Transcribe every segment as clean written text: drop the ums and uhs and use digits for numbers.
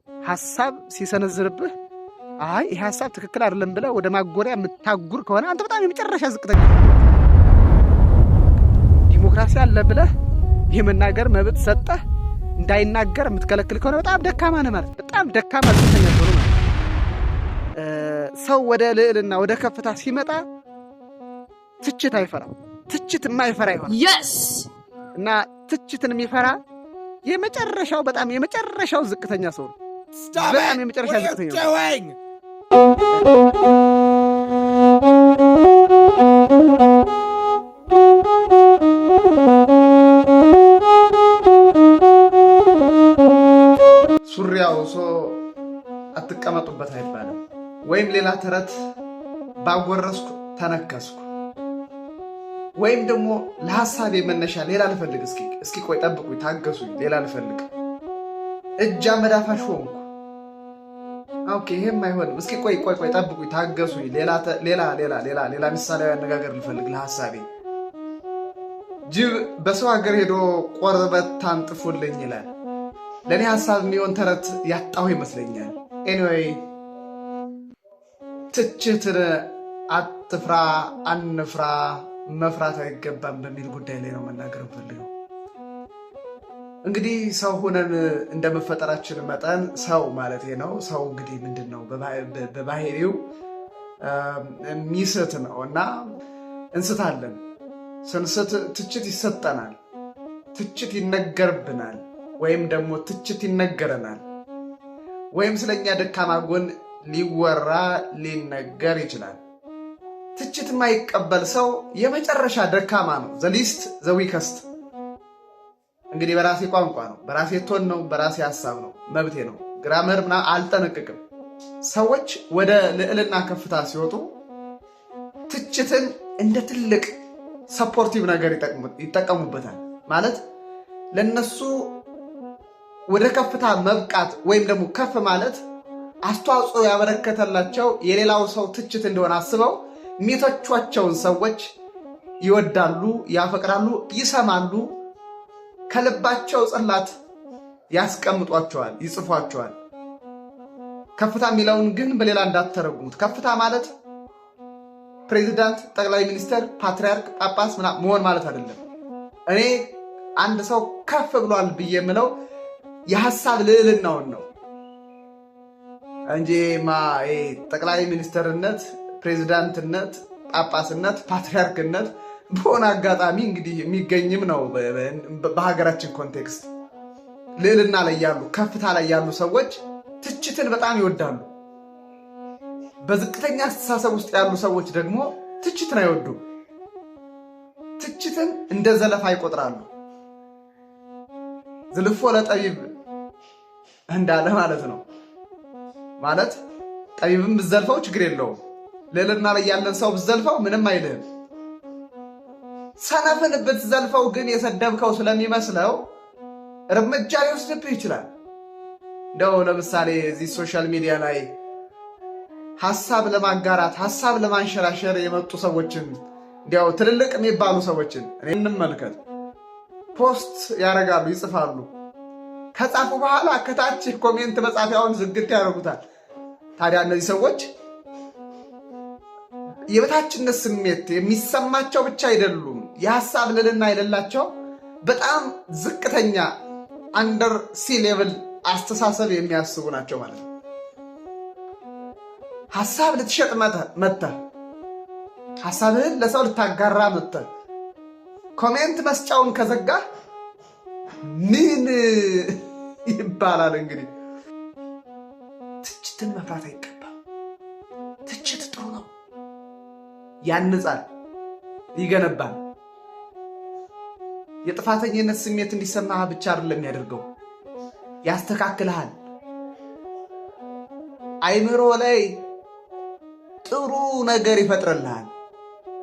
ሐሳብ ሲሰነዝርብህ አይ ይሄ ሐሳብ ትክክል አይደለም ብለህ ወደ ማጎሪያ የምታጉር ከሆነ አንተ በጣም የመጨረሻ ዝቅተኛ ዲሞክራሲ አለ ብለህ የመናገር መብት ሰጠህ እንዳይናገር የምትከለክል ከሆነ በጣም ደካማ ነህ ማለት በጣም ደካማ ዝቅተኛ ነው ማለት ሰው ወደ ልዕልና ወደ ከፍታ ሲመጣ ትችት አይፈራም ትችት የማይፈራ ይሆናል እና ትችትን የሚፈራ የመጨረሻው በጣም የመጨረሻው ዝቅተኛ ሰው ነው በጣም የመጨረሻ ዝቅተኛ ሱሪያው ሰው አትቀመጡበት አይባልም ወይም ሌላ ተረት ባጎረስኩ ተነከስኩ ወይም ደግሞ ለሐሳቤ መነሻ ሌላ ልፈልግ እስኪ ቆይ ጠብቁኝ ታገሱኝ ሌላ ልፈልግ እጅ አመዳፋሽ ሆንኩ ኦኬ ይሄም አይሆንም እስኪ ቆይ ጠብቁኝ ታገሱኝ ሌላ ምሳሌያዊ አነጋገር ልፈልግ ለሐሳቤ ጅብ በሰው ሀገር ሄዶ ቆርበት ታንጥፉልኝ ይላል ለኔ ሐሳብ የሚሆን ተረት ያጣው ይመስለኛል ኤኒዌይ ትችትን አትፍራ አንፍራ መፍራት አይገባም በሚል ጉዳይ ላይ ነው መናገር ፈልገው እንግዲህ ሰው ሆነን እንደመፈጠራችን መጠን ሰው ማለት ነው ሰው እንግዲህ ምንድነው በባህሪው ሚስት ነውና እንስታለን ስንስት ትችት ይሰጠናል ትችት ይነገርብናል ወይም ደግሞ ትችት ይነገረናል ወይም ስለኛ ደካማ ጎን ሊወራ ሊነገር ይችላል ትችት የማይቀበል ሰው የመጨረሻ ደካማ ነው the least the weakest እንግዲህ በራሴ ቋንቋ ነው በራሴ ቶን ነው በራሴ ሐሳብ ነው መብቴ ነው ግራመር አልጠነቅቅም ሰዎች ወደ ልዕልና ከፍታ ሲወጡ ትችትን እንደ ትልቅ ሰፖርቲቭ ነገር ይጠቀሙበታል ማለት ለነሱ ወደ ከፍታ መብቃት ወይም ደግሞ ከፍ ማለት አስተዋጽኦ ያበረከተላቸው የሌላው ሰው ትችት እንደሆነ አስበው ሚተቿቸውን ሰዎች ይወዳሉ ያፈቅራሉ ይሰማሉ ከልባቸው ጽላት ያስቀምጧቸዋል ይጽፏቸዋል ከፍታ የሚለውን ግን በሌላ እንዳትተረጉሙት ከፍታ ማለት ፕሬዚዳንት ጠቅላይ ሚኒስተር ፓትሪያርክ ጳጳስ መሆን ማለት አይደለም እኔ አንድ ሰው ከፍ ብሏል ብዬ የምለው የሐሳብ ልዕልናውን ነው እንጂ ጠቅላይ ሚኒስተርነት ፕሬዚዳንትነት ጳጳስነት ፓትሪያርክነት በሆነ አጋጣሚ እንግዲህ የሚገኝም ነው በሀገራችን ኮንቴክስት ልዕልና ላይ ያሉ ከፍታ ላይ ያሉ ሰዎች ትችትን በጣም ይወዳሉ በዝቅተኛ አስተሳሰብ ውስጥ ያሉ ሰዎች ደግሞ ትችትን አይወዱም ትችትን እንደ ዘለፋ ይቆጥራሉ ዝልፎ ለጠቢብ እንዳለ ማለት ነው ማለት ጠቢብም ብዘልፈው ችግር የለውም ልዕልና ላይ ያለን ሰው ብዘልፈው ምንም አይልህም ሰነፍን ብትዘልፈው ግን የሰደብከው ስለሚመስለው እርምጃ ሊወስድብህ ይችላል እንደው ለምሳሌ እዚህ ሶሻል ሚዲያ ላይ ሐሳብ ለማጋራት ሐሳብ ለማንሸራሸር የመጡ ሰዎችን እንዲያው ትልልቅ የሚባሉ ሰዎችን እንመልከት ፖስት ያደርጋሉ ይጽፋሉ ከጻፉ በኋላ ከታች ኮሜንት መጻፊያውን ዝግት ያደርጉታል ታዲያ እነዚህ ሰዎች የበታችነት ስሜት የሚሰማቸው ብቻ አይደሉም የሐሳብ ልዕልና የሌላቸው በጣም ዝቅተኛ አንደር ሲ ሌቭል አስተሳሰብ የሚያስቡ ናቸው ማለት ነው ሐሳብ ልትሸጥ መጥተህ ሐሳብህን ለሰው ልታጋራ መጥተህ ኮሜንት መስጫውን ከዘጋህ ምን ይባላል እንግዲህ ትችትን መፍራት አይገባም ትችት ጥሩ ነው ያንጻል ይገነባል የጥፋተኝነት ስሜት እንዲሰማህ ብቻ አይደለም ያደርገው ያስተካክልሃል አይምሮ ላይ ጥሩ ነገር ይፈጥርልሃል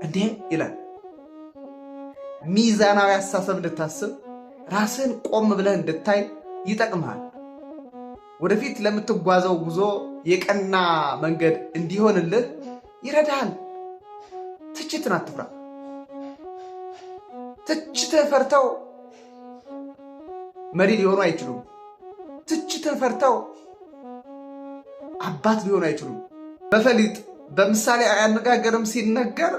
እንዴ ይላል ሚዛናዊ አስተሳሰብ እንድታስብ ራስን ቆም ብለህ እንድታይ ይጠቅምሃል ወደፊት ለምትጓዘው ጉዞ የቀና መንገድ እንዲሆንልህ ይረዳሃል ትችትን አትፍራ ትችትን ፈርተው መሪ ሊሆኑ አይችሉም ትችትን ፈርተው አባት ሊሆኑ አይችሉም። በፈሊጥ በምሳሌ አነጋገርም ሲነገር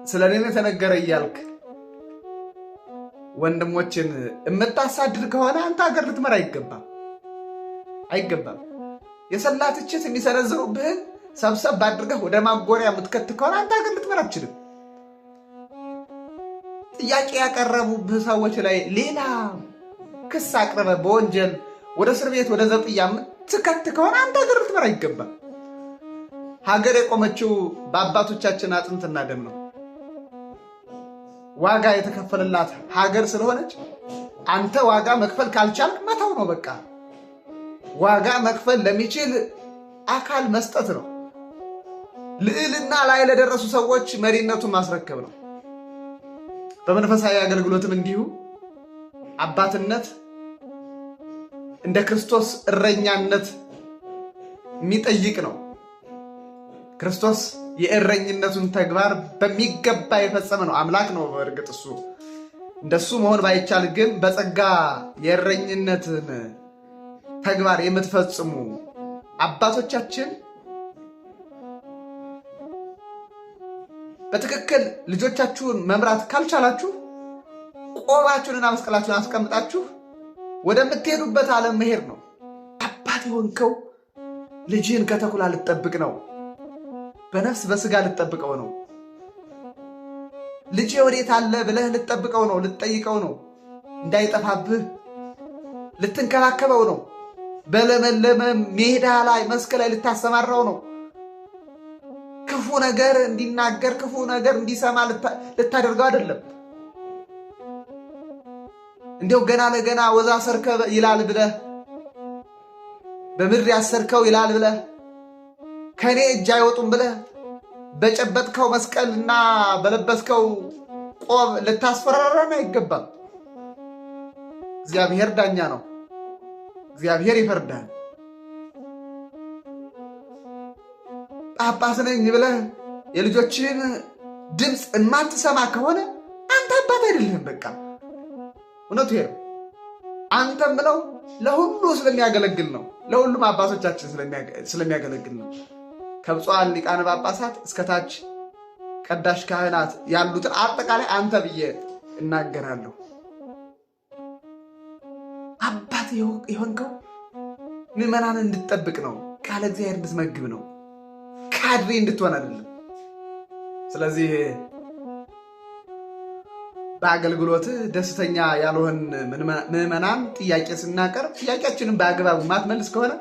ስለ እኔ የተነገረ እያልክ ወንድሞችን የምታሳድድ ከሆነ አንተ ሀገር ልትመራ አይገባም። የሰላ ትችት የሚሰነዝሩብህን ሰብሰብ አድርገህ ወደ ማጎሪያ የምትከት ከሆነ አንተ ሀገር ልትመራ አትችልም። ጥያቄ ያቀረቡብህ ሰዎች ላይ ሌላ ክስ አቅርበ በወንጀል ወደ እስር ቤት ወደ ዘብጥያ የምትከት ከሆነ አንተ ሀገር ልትመራ አይገባም። ሀገር የቆመችው በአባቶቻችን አጥንትና ደም ነው። ዋጋ የተከፈለላት ሀገር ስለሆነች አንተ ዋጋ መክፈል ካልቻልክ መተው ነው በቃ። ዋጋ መክፈል ለሚችል አካል መስጠት ነው። ልዕልና ላይ ለደረሱ ሰዎች መሪነቱን ማስረከብ ነው። በመንፈሳዊ አገልግሎትም እንዲሁ አባትነት እንደ ክርስቶስ እረኛነት የሚጠይቅ ነው። ክርስቶስ የእረኝነቱን ተግባር በሚገባ የፈጸመ ነው። አምላክ ነው። በእርግጥ እሱ እንደሱ መሆን ባይቻል ግን በጸጋ የእረኝነትን ተግባር የምትፈጽሙ አባቶቻችን በትክክል ልጆቻችሁን መምራት ካልቻላችሁ ቆባችሁንና መስቀላችሁን አስቀምጣችሁ ወደምትሄዱበት ዓለም መሄድ ነው። አባት የሆንከው ልጅህን ከተኩላ ልትጠብቅ ነው። በነፍስ በስጋ ልትጠብቀው ነው። ልጄ ወዴት አለ ብለህ ልትጠብቀው ነው፣ ልትጠይቀው ነው። እንዳይጠፋብህ ልትንከባከበው ነው። በለመለመ ሜዳ ላይ መስክ ላይ ልታሰማራው ነው። ክፉ ነገር እንዲናገር ክፉ ነገር እንዲሰማ ልታደርገው አይደለም። እንዲያው ገና ለገና ወዛ ሰርከ ይላል ብለህ በምድር ያሰርከው ይላል ብለህ ከኔ እጅ አይወጡም ብለህ በጨበጥከው መስቀልና በለበስከው ቆብ ልታስፈራራን አይገባም። እግዚአብሔር ዳኛ ነው። እግዚአብሔር ይፈርዳል። ጳጳስ ነኝ ብለህ የልጆችህን ድምፅ የማትሰማ ከሆነ አንተ አባት አይደለህም። በቃ እውነቱ ይሄ ነው። አንተም ብለው ለሁሉ ስለሚያገለግል ነው። ለሁሉም አባቶቻችን ስለሚያገለግል ነው። ከብፁዓን ሊቃነ ጳጳሳት እስከታች ቀዳሽ ካህናት ያሉትን አጠቃላይ አንተ ብዬ እናገራለሁ። አባት የሆንከው ምዕመናን እንድትጠብቅ ነው። ቃለ እግዚአብሔር እንድትመግብ ነው። ካድሬ እንድትሆን አይደለም። ስለዚህ በአገልግሎት ደስተኛ ያልሆን ምዕመናን ጥያቄ ስናቀርብ ጥያቄያችንን በአግባቡ ማትመልስ ከሆነ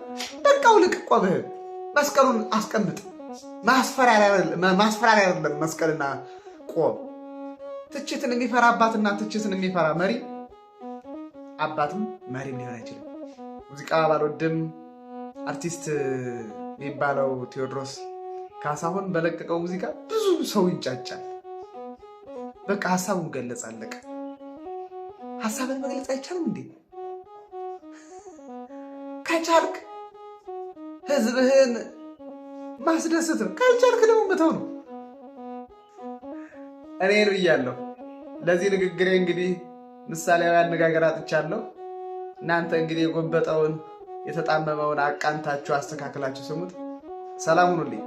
በቃ ውልቅ ቆብህ መስቀሉን አስቀምጥ። ማስፈራሪያ አይደለም መስቀልና ቆብ። ትችትን የሚፈራ አባትና ትችትን የሚፈራ መሪ አባትም መሪም ሊሆን አይችልም። ሙዚቃ ባልወድም አርቲስት የሚባለው ቴዎድሮስ ካሳሁን በለቀቀው ሙዚቃ ብዙ ሰው ይንጫጫል። በቃ ሀሳቡን ገለጸ፣ አለቀ። ሀሳብን መግለጽ አይቻልም እንዴ? ከቻልክ ህዝብህን ማስደሰት ነው። ካልቻልክ ደግሞ መተው ነው። እኔን ብያለሁ። ለዚህ ንግግሬ እንግዲህ ምሳሌያዊ አነጋገር አጥቻለሁ። እናንተ እንግዲህ የጎበጠውን የተጣመመውን አቃንታችሁ አስተካክላችሁ ስሙት። ሰላም ሁኑልኝ።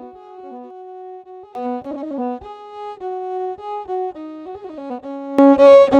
Thank you.